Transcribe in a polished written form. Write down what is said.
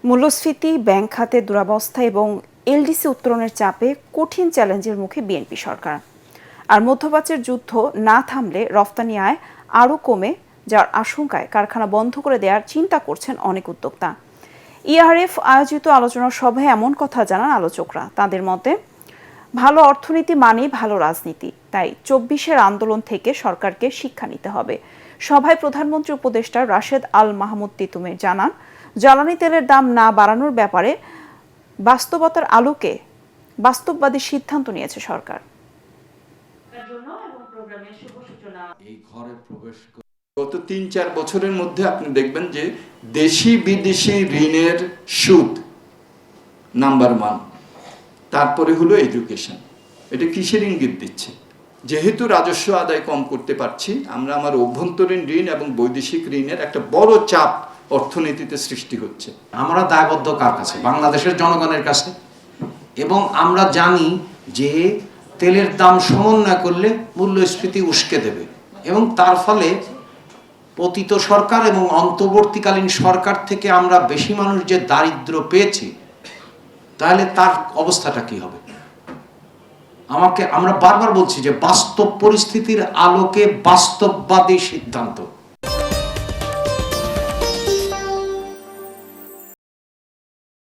মূল্যস্ফীতি, ব্যাংক খাতের দুরবস্থা এবং এলডিসি উত্তোলনের চাপে কঠিন চ্যালেঞ্জের মুখে বিএনপি সরকার। আর মধ্যপ্রাচ্যের যুদ্ধ না থামলে রফতানি আয় আরও কমে যাওয়ার আশঙ্কায় কারখানা বন্ধ করে দেওয়ার চিন্তা করছেন অনেক উদ্যোক্তা। ইআরএফ আয়োজিত আলোচনা সভায় এমন কথা জানান আলোচকরা। তাদের মতে, ভালো অর্থনীতি মানেই ভালো রাজনীতি, তাই ২৪-এর আন্দোলন থেকে সরকারকে শিক্ষা নিতে হবে। সভায় প্রধানমন্ত্রী উপদেষ্টা রাশেদ আল মাহমুদ তিতুমীর জানান, জ্বালানি তেলের দাম না বাড়ানোর ব্যাপারে বাস্তবতার আলোকে বাস্তববাদী সিদ্ধান্ত নিয়েছে সরকার। গত ৩-৪ বছরের মধ্যে আপনি দেখবেন যে দেশি বিদেশি ঋণের সুদ নাম্বার 1, তারপরে হলো এডুকেশন। এটা কিসের ইঙ্গিত দিচ্ছে? যেহেতু রাজস্ব আদায় কম করতে পারছি, আমরা আমার অভ্যন্তরীণ ঋণ এবং বৈদেশিক ঋণের একটা বড় চাপ অর্থনীতিতে সৃষ্টি হচ্ছে। আমরা দায়বদ্ধ কার কাছে? বাংলাদেশের জনগণের কাছে। এবং আমরা জানি যে তেলের দাম সমন্বয় করলে মূল্যস্ফীতি উস্কে দেবে, এবং তার ফলে পতিত সরকার এবং অন্তর্বর্তীকালীন সরকার থেকে আমরা বেশি মানুষ যে দারিদ্র পেয়েছি, তাহলে তার অবস্থাটা কি হবে? আমরা বারবার বলছি যে বাস্তব পরিস্থিতির আলোকে বাস্তববাদী সিদ্ধান্ত